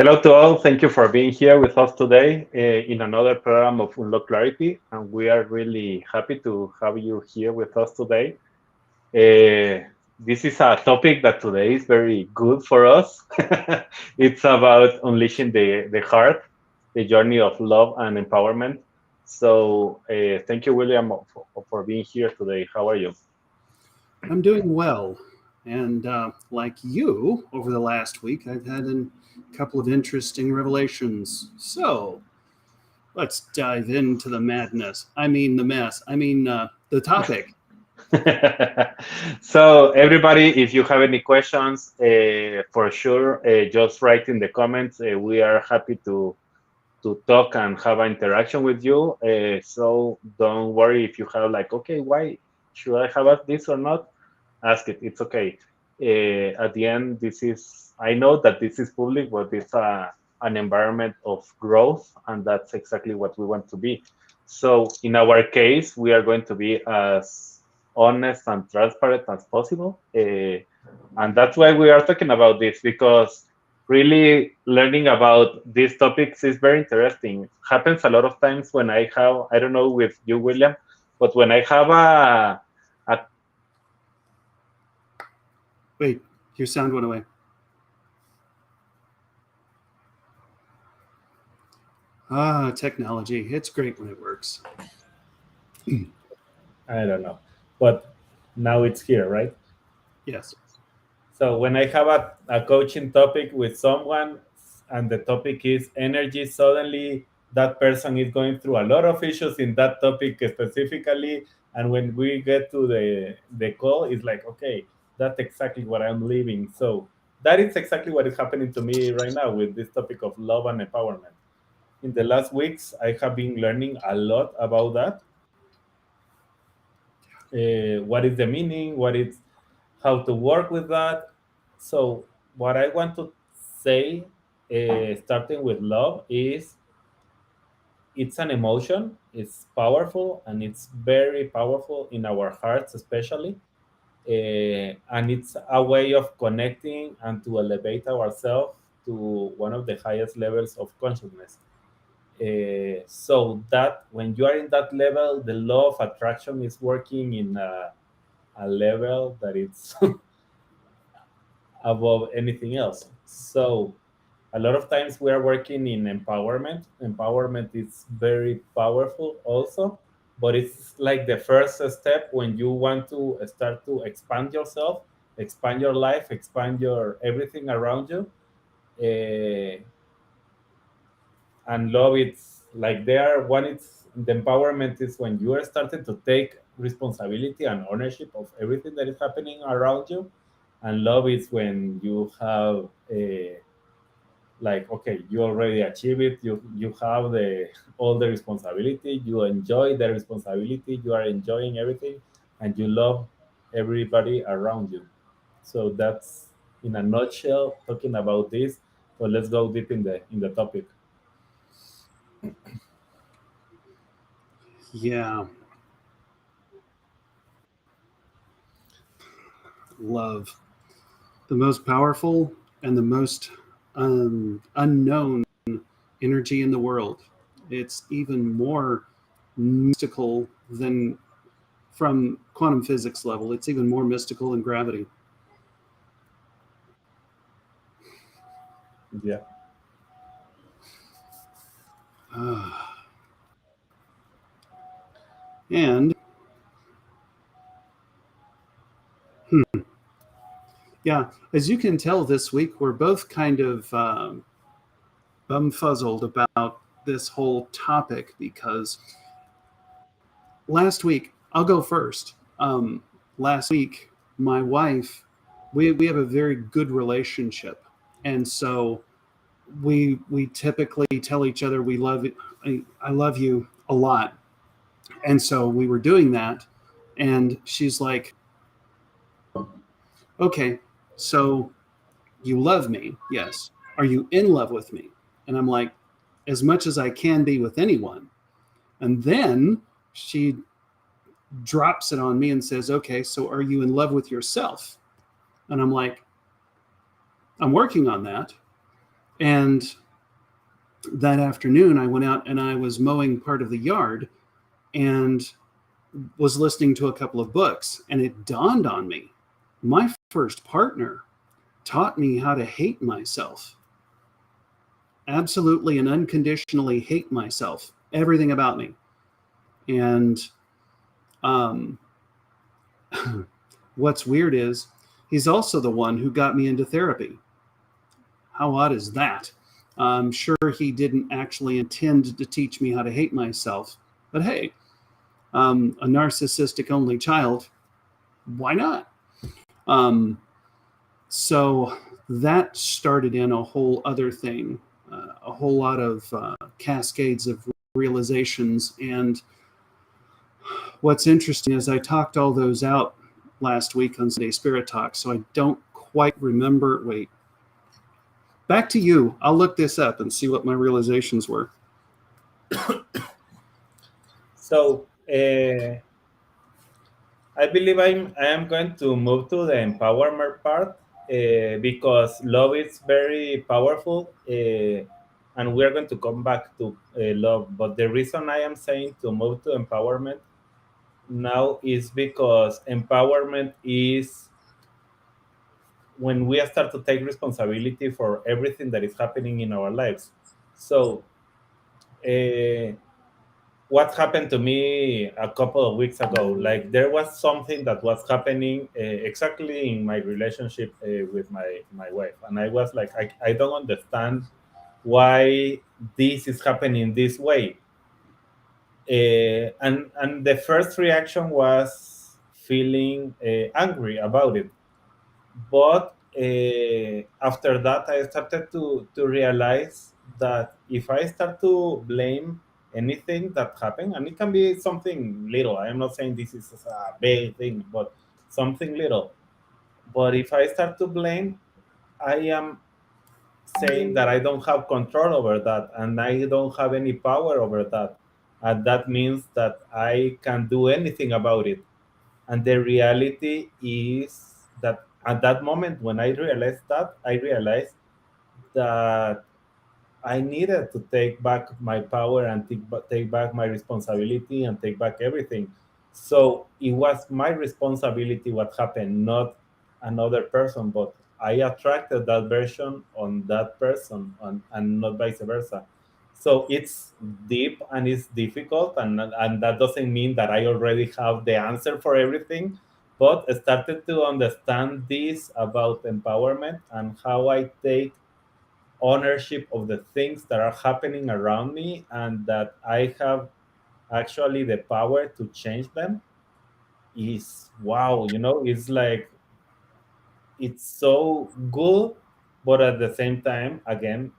Hello to all. Thank you for being here with us today in another program of Unlock Clarity. And we are really happy to have you here with us today. This is a topic that today is very good for us. It's about unleashing the heart, the journey of love and empowerment. So thank you, William, for being here today. How are you? I'm doing well. And like you, over the last week, I've had a couple of interesting revelations. So let's dive into the madness. I mean, the mess. The topic. So everybody, if you have any questions, for sure, just write in the comments. We are happy to talk and have an interaction with you. So don't worry if you have like, okay, why should I have this or not? Ask it. It's okay. At the end, this is. I know that this is public, but it's an environment of growth, and that's exactly what we want to be. So in our case, we are going to be as honest and transparent as possible, and that's why we are talking about this because really learning about these topics is very interesting. Happens a lot of times when I have, I don't know with you, William, but when I have a Wait, your sound went away. Technology. It's great when it works. I don't know, but now it's here, right? Yes. So when I have a coaching topic with someone and the topic is energy, suddenly that person is going through a lot of issues in that topic specifically. And when we get to the call, it's like, okay, that's exactly what I'm living. So that is exactly what is happening to me right now with this topic of love and empowerment. In the last weeks, I have been learning a lot about that. What is the meaning? What is how to work with that? So what I want to say, starting with love, is it's an emotion. It's powerful, and it's very powerful in our hearts, especially. And it's a way of connecting and to elevate ourselves to one of the highest levels of consciousness. So that when you are in that level, the law of attraction is working in a level that it's above anything else. So a lot of times we are working in empowerment. Empowerment is very powerful also, but it's like the first step when you want to start to expand yourself, expand your life, expand your everything around you. Uh, and love, it's like there one, it's the empowerment is when you are starting to take responsibility and ownership of everything that is happening around you. And love is when you have a like, okay, you already achieve it, you have the all the responsibility, you enjoy the responsibility, you are enjoying everything, and you love everybody around you. So that's in a nutshell talking about this. But let's go deep in the topic. Yeah. Love. The most powerful and the most unknown energy in the world. It's even more mystical than from quantum physics level. It's even more mystical than gravity. Yeah. And hmm, yeah, as you can tell this week, we're both kind of bumfuzzled about this whole topic because last week, I'll go first. Last week, my wife, we have a very good relationship. And so we typically tell each other we love I love you a lot. And so we were doing that, and she's like, okay, so you love me, yes, are you in love with me? And I'm like, as much as I can be with anyone. And then she drops it on me and says, okay, so are you in love with yourself? And I'm like, I'm working on that. And that afternoon, I went out and I was mowing part of the yard and was listening to a couple of books. And it dawned on me, my first partner taught me how to hate myself, absolutely and unconditionally hate myself, everything about me. And um, what's weird is he's also the one who got me into therapy. How odd is that? I'm sure he didn't actually intend to teach me how to hate myself, but hey, a narcissistic only child, why not? Um, so that started in a whole other thing, a whole lot of cascades of realizations. And what's interesting is I talked all those out last week on Sunday Spirit Talk, so I don't quite remember. Wait, back to you. I'll look this up and see what my realizations were. So I believe I am going to move to the empowerment part because love is very powerful, and we are going to come back to love. But the reason I am saying to move to empowerment now is because empowerment is when we start to take responsibility for everything that is happening in our lives. So, uh, what happened to me a couple of weeks ago? Like there was something that was happening exactly in my relationship with my wife, and I was like, I don't understand why this is happening this way. And the first reaction was feeling angry about it. But after that, I started to realize that if I start to blame anything that happened, and it can be something little, I am not saying this is a big thing, but something little. But if I start to blame, I am saying that I don't have control over that and I don't have any power over that. And that means that I can't do anything about it. And the reality is that at that moment, when I realized that I needed to take back my power and take back my responsibility and take back everything. So it was my responsibility what happened, not another person, but I attracted that version on that person and not vice versa. So it's deep and it's difficult, and that doesn't mean that I already have the answer for everything, but I started to understand this about empowerment and how I take ownership of the things that are happening around me and that I have actually the power to change them is wow, it's like it's so good, but at the same time, again,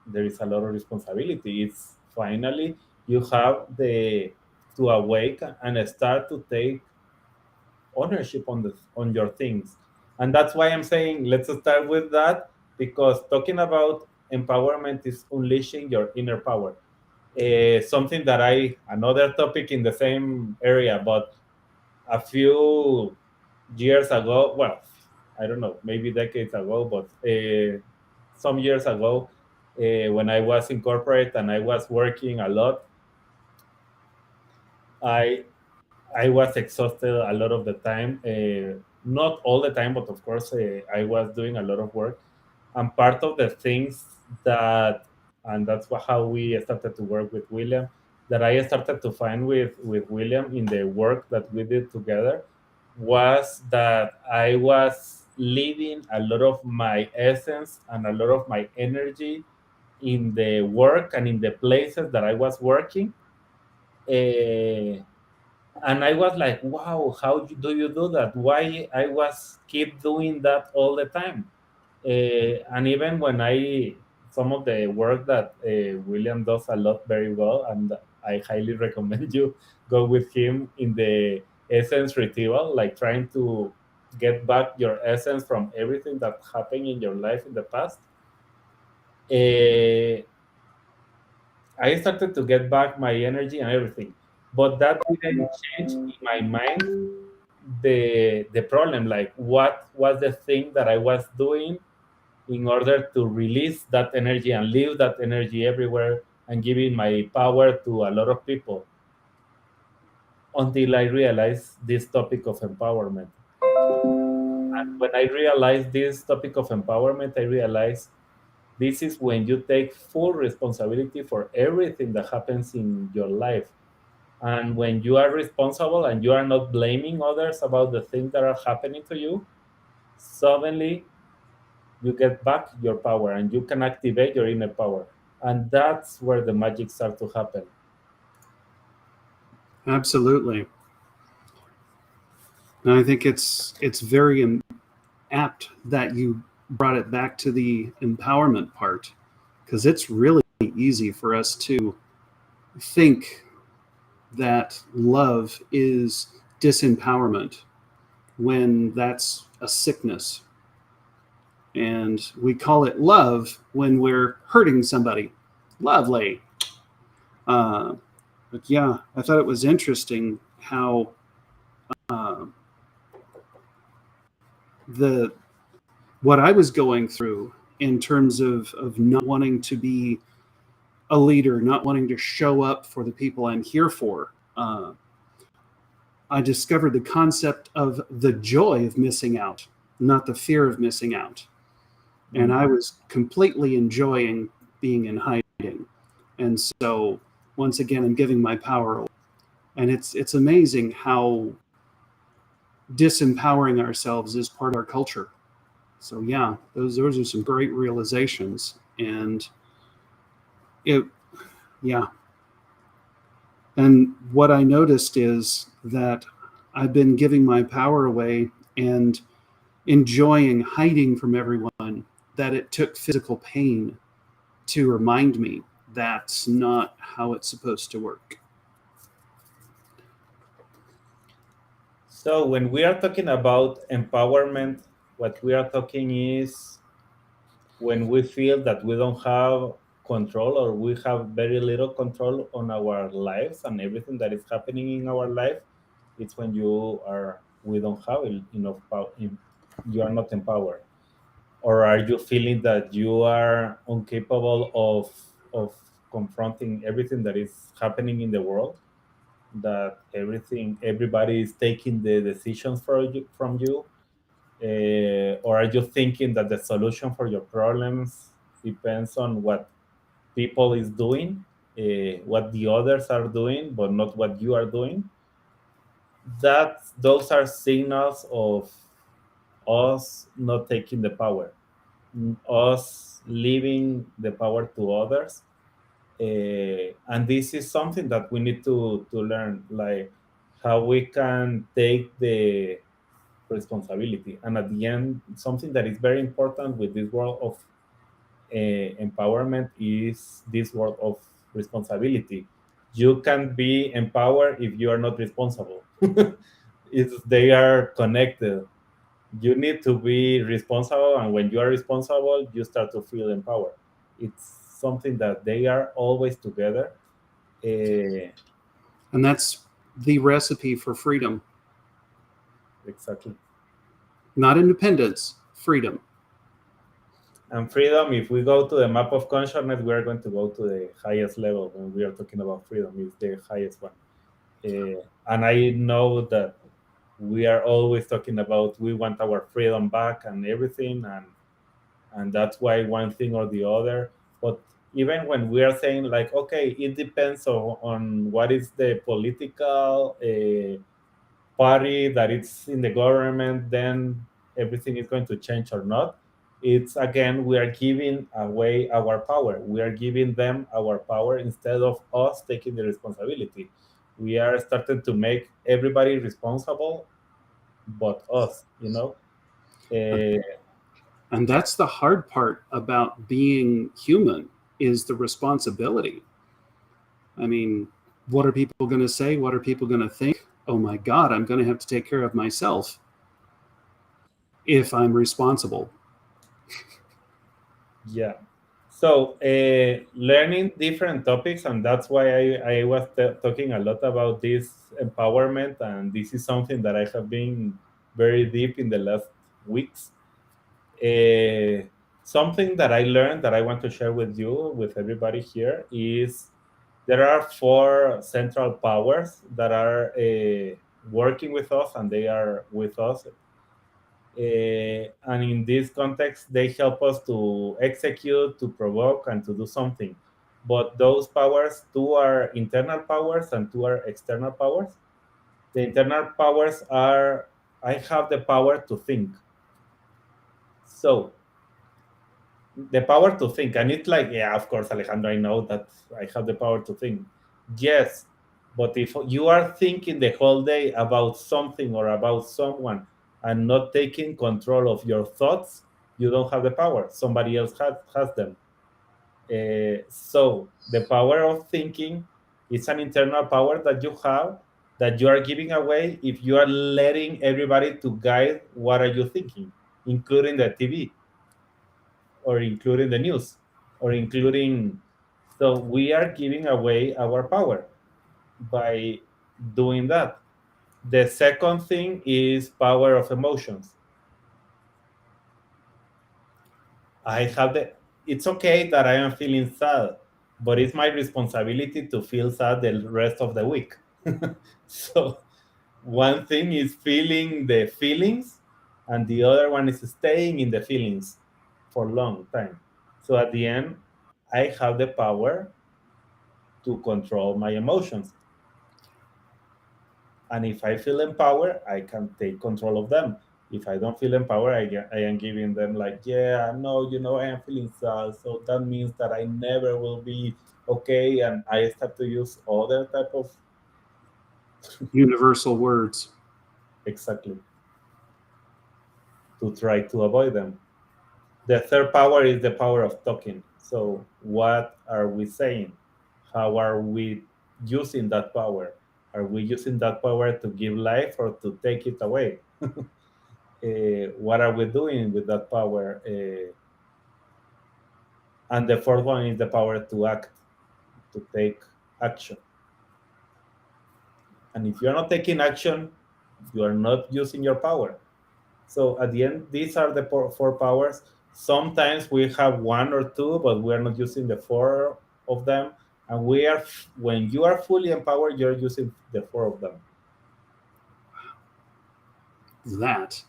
there is a lot of responsibility. It's finally you have the to awake and start to take ownership on your things. And that's why I'm saying let's start with that, because talking about empowerment is unleashing your inner power. Something that another topic in the same area, but a few years ago, well, I don't know, maybe decades ago, but some years ago, when I was in corporate and I was working a lot, I I was exhausted a lot of the time. Not all the time, but of course, I was doing a lot of work. And part of the things that, and that's how we started to work with William, that I started to find with William in the work that we did together was that I was leaving a lot of my essence and a lot of my energy in the work and in the places that I was working. Uh, and I was like, wow, do you do that? Why I was keep doing that all the time? And even when some of the work that William does a lot very well, and I highly recommend you go with him in the essence retrieval, like trying to get back your essence from everything that happened in your life in the past. Uh, I started to get back my energy and everything, but that didn't change in my mind the problem. Like, what was the thing that I was doing in order to release that energy and leave that energy everywhere and giving my power to a lot of people until I realized this topic of empowerment. And when I realized this topic of empowerment, I realized this is when you take full responsibility for everything that happens in your life. And when you are responsible and you are not blaming others about the things that are happening to you, suddenly you get back your power and you can activate your inner power. And that's where the magic starts to happen. Absolutely. And I think it's very apt that you brought it back to the empowerment part, because it's really easy for us to think that love is disempowerment when that's a sickness. And we call it love when we're hurting somebody. Lovely. Uh, but yeah, I thought it was interesting how uh, the what I was going through in terms of not wanting to be a leader, not wanting to show up for the people I'm here for. I discovered the concept of the joy of missing out, not the fear of missing out. And Mm. I was completely enjoying being in hiding. And so once again, I'm giving my power away. And it's amazing how disempowering ourselves is part of our culture. So yeah, those are some great realizations. And it yeah. And what I noticed is that I've been giving my power away and enjoying hiding from everyone, that it took physical pain to remind me that's not how it's supposed to work. So, when we are talking about empowerment, what we are talking is when we feel that we don't have control or we have very little control on our lives and everything that is happening in our life. It's when we don't have enough power, you are not empowered. Or are you feeling that you are incapable of confronting everything that is happening in the world, that everybody is taking the decisions from you, or are you thinking that the solution for your problems depends on what people is doing, what the others are doing, but not what you are doing? That those are signals of us not taking the power, us leaving the power to others. And this is something that we need to learn, like how we can take the responsibility. And at the end, something that is very important with this world of empowerment is this world of responsibility. You can be empowered if you are not responsible. They are connected. You need to be responsible, and when you are responsible, you start to feel empowered. It's something that they are always together. Uh, And that's the recipe for freedom, exactly. not independence, freedom. And freedom, if we go to the map of consciousness, we are going to go to the highest level when we are talking about freedom. It's the highest one. And I know that we are always talking about we want our freedom back and everything, and that's why one thing or the other. But even when we are saying like, okay, it depends on what is the political party that it's in the government, then everything is going to change or not. It's again, we are giving away our power. We are giving them our power instead of us taking the responsibility. We are starting to make everybody responsible but us. Uh, And that's the hard part about being human, is the responsibility. I mean, what are people going to say? What are people going to think? Oh my God, I'm going to have to take care of myself if I'm responsible. yeah. So, learning different topics, and that's why I was talking a lot about this empowerment, and this is something that I have been very deep in the last weeks. Uh, something that I learned that I want to share with you, with everybody here, is there are 4 central powers that are working with us, and they are with us. And in this context, they help us to execute, to provoke, and to do something. But those powers, 2 are internal powers and 2 are external powers. The internal powers are, I have the power to think. So the power to think, and it's like, yeah, of course, Alejandro, I know that I have the power to think. Yes, but if you are thinking the whole day about something or about someone and not taking control of your thoughts, you don't have the power. Somebody else has them. So the power of thinking is an internal power that you have, that you are giving away if you are letting everybody to guide what are you thinking, including the TV, or including the news, or including. So we are giving away our power by doing that. The second thing is power of emotions. I have the It's okay that I am feeling sad, but it's my responsibility to feel sad the rest of the week. So one thing is feeling the feelings, and the other one is staying in the feelings for a long time. So at the end, I have the power to control my emotions. And if I feel empowered, I can take control of them. If I don't feel empowered, I am giving them like, yeah, no, I am feeling sad. So that means that I never will be okay. And I start to use other type of, Universal words. exactly, to try to avoid them. The third power is the power of talking. So what are we saying? How are we using that power? Are we using that power to give life or to take it away? What are we doing with that power? And the fourth one is the power to act, to take action. And if you're not taking action, you are not using your power. So at the end, these are the 4 powers. Sometimes we have 1 or 2, but we are not using the 4 of them. And when you are fully empowered, you're using the 4 of them. That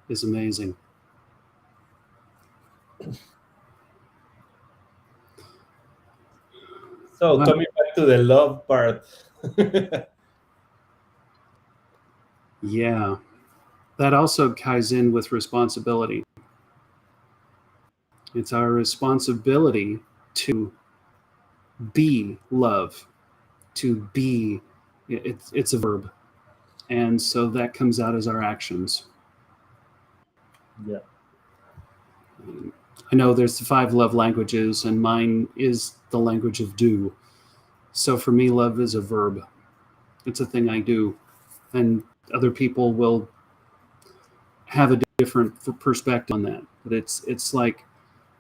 is amazing. So Wow. coming back to the love part. Yeah. That also ties in with responsibility. It's our responsibility to be love, to be, it's a verb. And so that comes out as our actions. Yeah. I know there's the 5 love languages, and mine is the language of do. So for me, love is a verb. It's a thing I do. And other people will have a different perspective on that. But it's like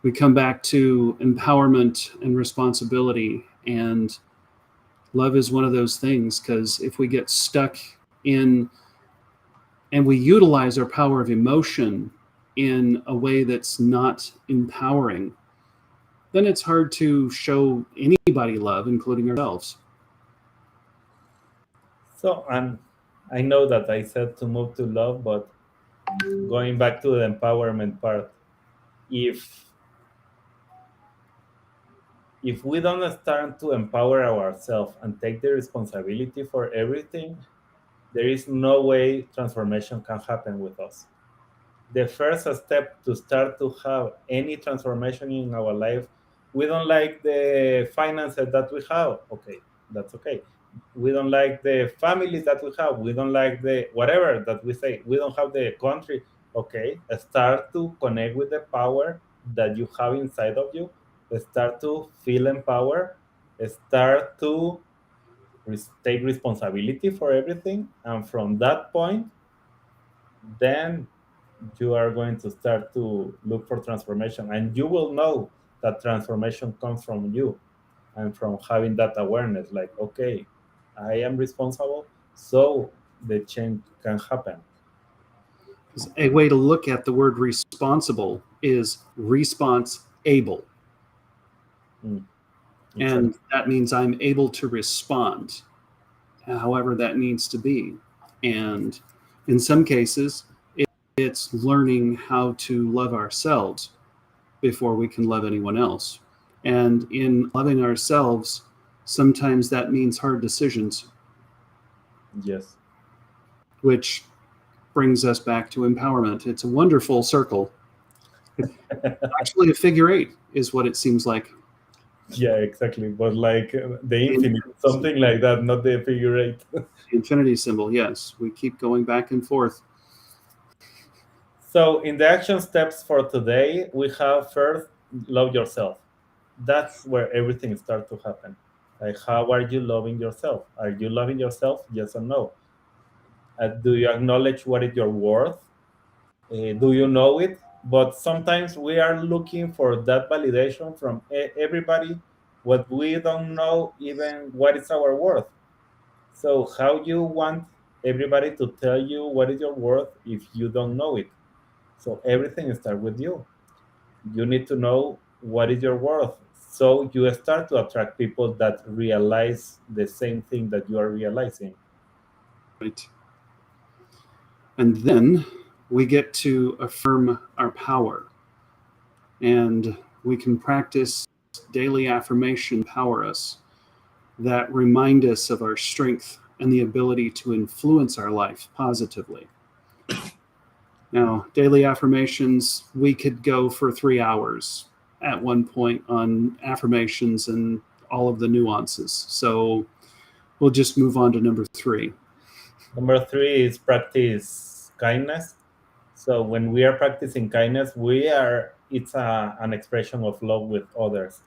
we come back to empowerment and responsibility, and love is one of those things, because if we get stuck in and we utilize our power of emotion in a way that's not empowering, then it's hard to show anybody love, including ourselves. So, and I know that I said to move to love, but going back to the empowerment part, if we don't start to empower ourselves and take the responsibility for everything, there is no way transformation can happen with us. The first step to start to have any transformation in our life, we don't like the finances that we have. Okay, that's okay. We don't like the families that we have. We don't like the whatever that we say. We don't have the country. Okay, start to connect with the power that you have inside of you. Start to feel empowered. Start to take responsibility for everything. And from that point, then you are going to start to look for transformation, and you will know that transformation comes from you and from having that awareness like, okay, I am responsible, so the change can happen. A way to look at the word responsibility responsible is response able. And that means I'm able to respond however that needs to be. And in some cases, it's learning how to love ourselves before we can love anyone else. And in loving ourselves, sometimes that means hard decisions. Yes. Which brings us back to empowerment. It's a wonderful circle. Actually, a figure eight is what it seems like. Yeah, exactly. But like the infinite, something like that, not the figure eight. The infinity symbol, yes. We keep going back and forth. So in the action steps for today, we have first, love yourself. That's where everything starts to happen. Like, how are you loving yourself? Are you loving yourself? Yes or no? Do you acknowledge what is your worth? Do you know it? But sometimes we are looking for that validation from everybody, what we don't know even what is our worth. So how you want everybody to tell you what is your worth if you don't know it? So everything starts with you. You need to know what is your worth. So you start to attract people that realize the same thing that you are realizing. Right. And then we get to affirm our power. And we can practice daily affirmation empower us that remind us of our strength and the ability to influence our life positively. Now, daily affirmations, we could go for 3 hours at one point on affirmations and all of the nuances. So we'll just move on to number 3. Number 3 is practice kindness. So when we are practicing kindness, it's an expression of love with others,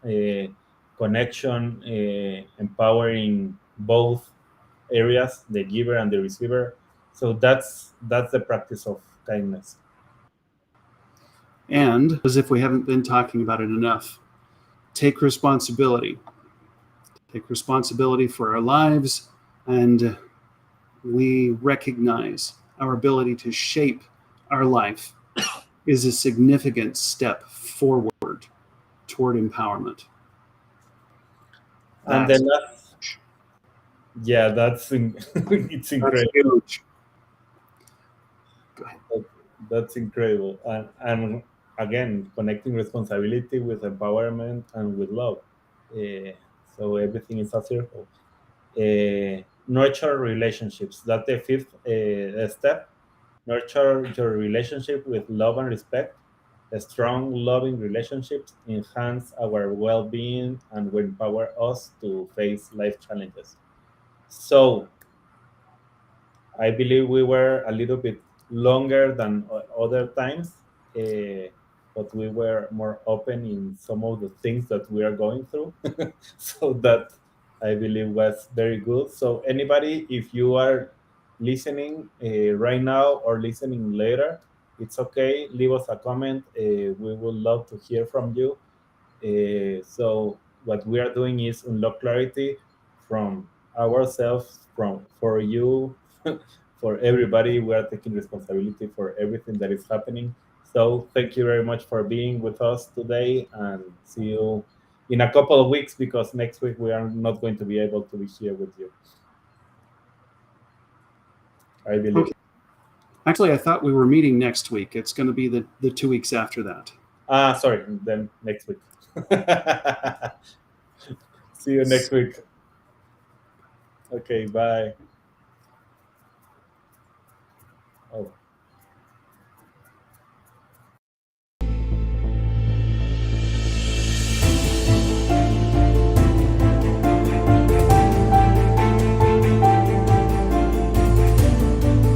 connection, empowering both areas, the giver and the receiver. So that's the practice of kindness. And as if we haven't been talking about it enough, take responsibility. Take responsibility for our lives, and we recognize our ability to shape our life is a significant step forward toward empowerment. And then that's it's incredible. That's huge. Go ahead. That's incredible. And again, connecting responsibility with empowerment and with love. So everything is a circle. Nurture relationships. That's the fifth step. Nurture your relationship with love and respect. A strong, loving relationships enhance our well-being and will empower us to face life challenges. So I believe we were a little bit longer than other times, but we were more open in some of the things that we are going through. So that I believe was very good. So anybody, if you are listening right now or listening later, it's okay. Leave us a comment. We would love to hear from you. So what we are doing is unlock clarity from ourselves, for you, for everybody. We are taking responsibility for everything that is happening. So thank you very much for being with us today, and see you in a couple of weeks, because next week we are not going to be able to be here with you, I believe. Okay. Actually, I thought we were meeting next week. It's going to be the 2 weeks after that. Sorry, then next week. See you next week. Okay, bye.